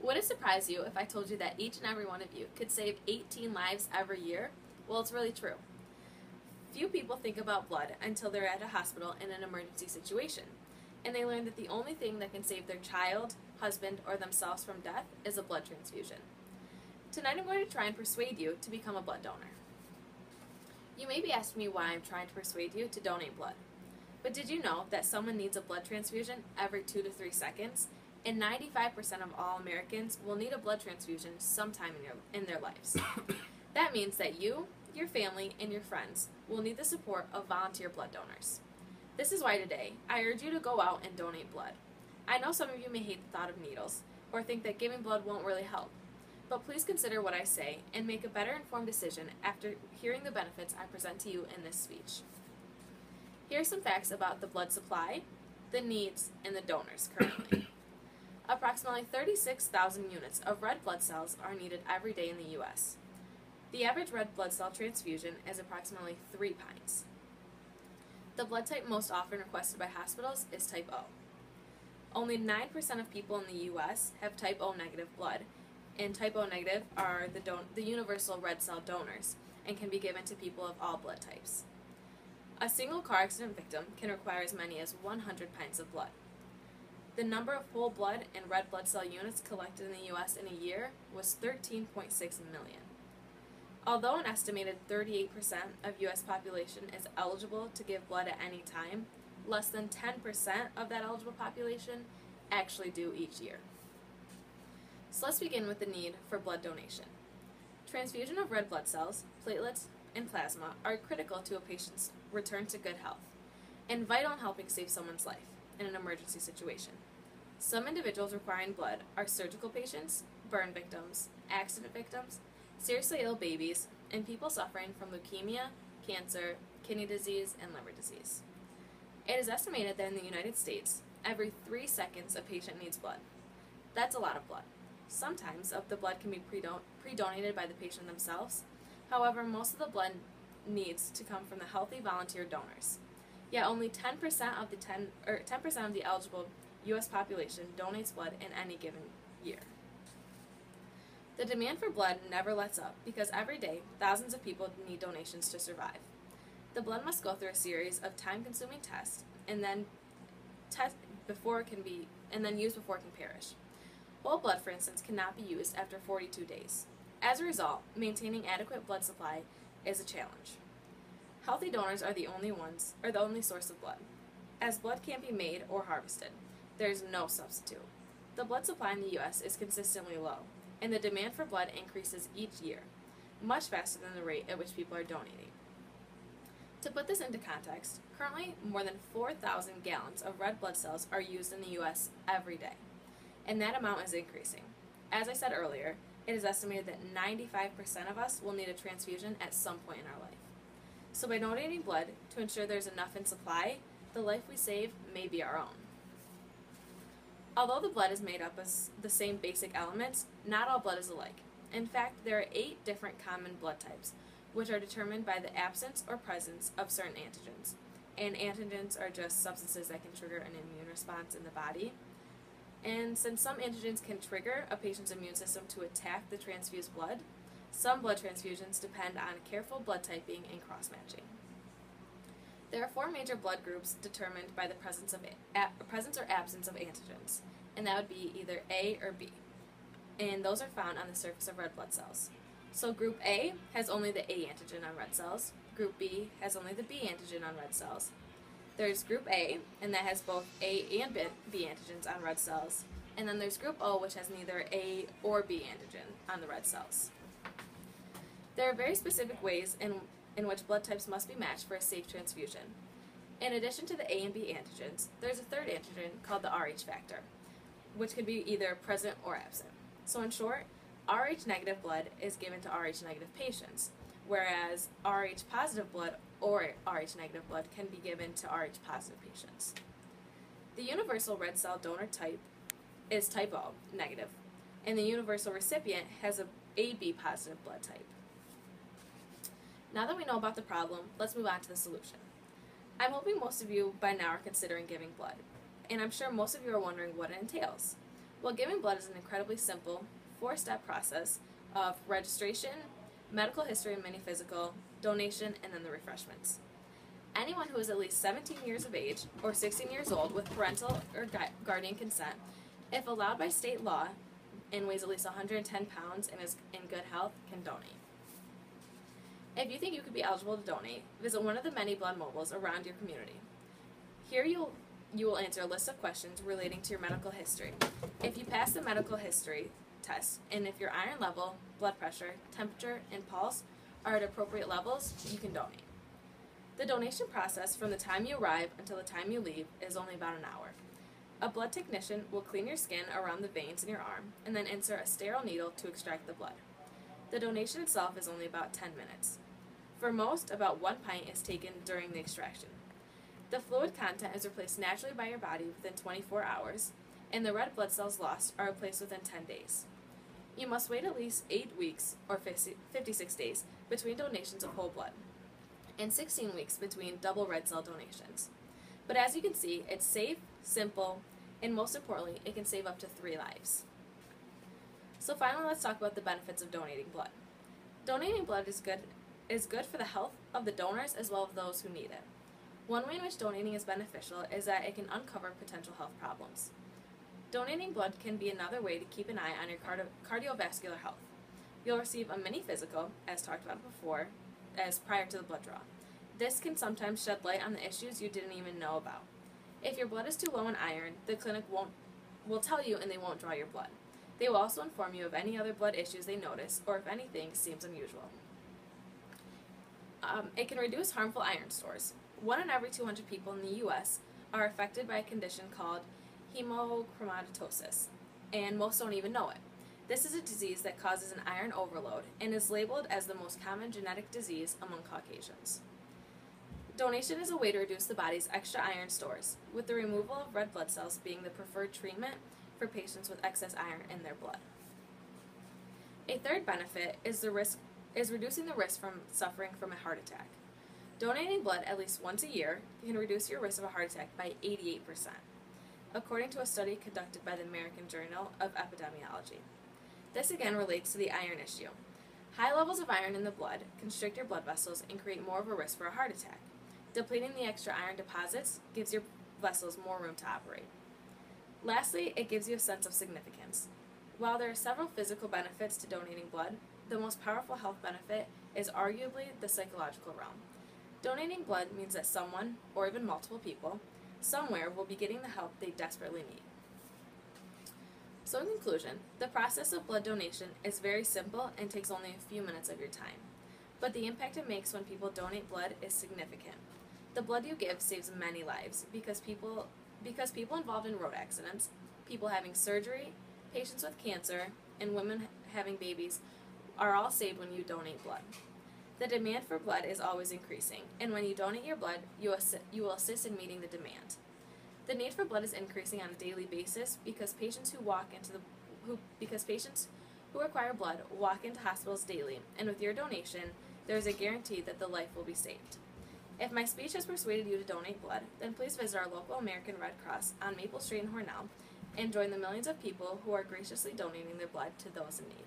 Would it surprise you if I told you that each and every one of you could save 18 lives every year? Well, it's really true. Few people think about blood until they're at a hospital in an emergency situation, and they learn that the only thing that can save their child, husband, or themselves from death is a blood transfusion. Tonight I'm going to try and persuade you to become a blood donor. You may be asking me why I'm trying to persuade you to donate blood. But did you know that someone needs a blood transfusion every 2 to 3 seconds? And 95% of all Americans will need a blood transfusion sometime in their lives. That means that you, your family, and your friends will need the support of volunteer blood donors. This is why today I urge you to go out and donate blood. I know some of you may hate the thought of needles or think that giving blood won't really help. But please consider what I say and make a better informed decision after hearing the benefits I present to you in this speech. Here are some facts about the blood supply, the needs, and the donors currently. Approximately 36,000 units of red blood cells are needed every day in the U.S. The average red blood cell transfusion is approximately 3 pints. The blood type most often requested by hospitals is type O. Only 9% of people in the U.S. have type O negative blood, and type O negative are the universal red cell donors and can be given to people of all blood types. A single car accident victim can require as many as 100 pints of blood. The number of whole blood and red blood cell units collected in the U.S. in a year was 13.6 million. Although an estimated 38% of U.S. population is eligible to give blood at any time, less than 10% of that eligible population actually do each year. So let's begin with the need for blood donation. Transfusion of red blood cells, platelets, and plasma are critical to a patient's return to good health and vital in helping save someone's life in an emergency situation. Some individuals requiring blood are surgical patients, burn victims, accident victims, seriously ill babies, and people suffering from leukemia, cancer, kidney disease, and liver disease. It is estimated that in the United States, every 3 seconds a patient needs blood. That's a lot of blood. Sometimes the blood can be pre-donated by the patient themselves. However, most of the blood needs to come from the healthy volunteer donors. Yet only 10% of the eligible U.S. population donates blood in any given year. The demand for blood never lets up because every day thousands of people need donations to survive. The blood must go through a series of time-consuming tests and then used before it can perish. Whole blood, for instance, cannot be used after 42 days. As a result, maintaining adequate blood supply is a challenge. Healthy donors are the only source of blood. As blood can't be made or harvested, there is no substitute. The blood supply in the U.S. is consistently low, and the demand for blood increases each year, much faster than the rate at which people are donating. To put this into context, currently more than 4,000 gallons of red blood cells are used in the U.S. every day, and that amount is increasing. As I said earlier, it is estimated that 95% of us will need a transfusion at some point in our life. So by donating blood to ensure there's enough in supply, the life we save may be our own. Although the blood is made up of the same basic elements, not all blood is alike. In fact, there are 8 different common blood types, which are determined by the absence or presence of certain antigens. And antigens are just substances that can trigger an immune response in the body. And since some antigens can trigger a patient's immune system to attack the transfused blood, some blood transfusions depend on careful blood typing and cross-matching. There are 4 major blood groups determined by the presence or absence of antigens, and that would be either A or B. And those are found on the surface of red blood cells. So group A has only the A antigen on red cells. Group B has only the B antigen on red cells. There's group A, and that has both A and B antigens on red cells. And then there's group O, which has neither A or B antigen on the red cells. There are very specific ways in which blood types must be matched for a safe transfusion. In addition to the A and B antigens, there's a third antigen called the Rh factor, which can be either present or absent. So in short, Rh negative blood is given to Rh negative patients, whereas Rh positive blood or Rh negative blood can be given to Rh positive patients. The universal red cell donor type is type O negative, and the universal recipient has a AB positive blood type. Now that we know about the problem, let's move on to the solution. I'm hoping most of you by now are considering giving blood, and I'm sure most of you are wondering what it entails. Well, giving blood is an incredibly simple, four-step process of registration, medical history and mini physical, donation, and then the refreshments. Anyone who is at least 17 years of age or 16 years old with parental or guardian consent, if allowed by state law, and weighs at least 110 pounds and is in good health, can donate. If you think you could be eligible to donate, visit one of the many blood mobiles around your community. Here you will answer a list of questions relating to your medical history. If you pass the medical history test, and if your iron level, blood pressure, temperature, and pulse are at appropriate levels, you can donate. The donation process from the time you arrive until the time you leave is only about an hour. A blood technician will clean your skin around the veins in your arm and then insert a sterile needle to extract the blood. The donation itself is only about 10 minutes. For most, about 1 pint is taken during the extraction. The fluid content is replaced naturally by your body within 24 hours, and the red blood cells lost are replaced within 10 days. You must wait at least 8 weeks, or 56 days, between donations of whole blood, and 16 weeks between double red cell donations. But as you can see, it's safe, simple, and most importantly, it can save up to 3 lives. So finally, let's talk about the benefits of donating blood. Donating blood is good for the health of the donors as well as those who need it. One way in which donating is beneficial is that it can uncover potential health problems. Donating blood can be another way to keep an eye on your cardiovascular health. You'll receive a mini physical, as talked about before, as prior to the blood draw. This can sometimes shed light on the issues you didn't even know about. If your blood is too low in iron, the clinic will tell you and they won't draw your blood. They will also inform you of any other blood issues they notice or if anything seems unusual. It can reduce harmful iron stores. 1 in every 200 people in the U.S. are affected by a condition called hemochromatosis, and most don't even know it. This is a disease that causes an iron overload and is labeled as the most common genetic disease among Caucasians. Donation is a way to reduce the body's extra iron stores, with the removal of red blood cells being the preferred treatment for patients with excess iron in their blood. A third benefit is reducing the risk from suffering from a heart attack. Donating blood at least once a year can reduce your risk of a heart attack by 88%, according to a study conducted by the American Journal of Epidemiology. This again relates to the iron issue. High levels of iron in the blood constrict your blood vessels and create more of a risk for a heart attack. Depleting the extra iron deposits gives your vessels more room to operate. Lastly, it gives you a sense of significance. While there are several physical benefits to donating blood, the most powerful health benefit is arguably the psychological realm. Donating blood means that someone, or even multiple people, somewhere will be getting the help they desperately need. So in conclusion, the process of blood donation is very simple and takes only a few minutes of your time. But the impact it makes when people donate blood is significant. The blood you give saves many lives because people involved in road accidents, people having surgery, patients with cancer, and women having babies are all saved when you donate blood. The demand for blood is always increasing, and when you donate your blood, you will assist in meeting the demand. The need for blood is increasing on a daily basis because patients who require blood walk into hospitals daily, and with your donation, there is a guarantee that the life will be saved. If my speech has persuaded you to donate blood, then please visit our local American Red Cross on Maple Street in Hornell and join the millions of people who are graciously donating their blood to those in need.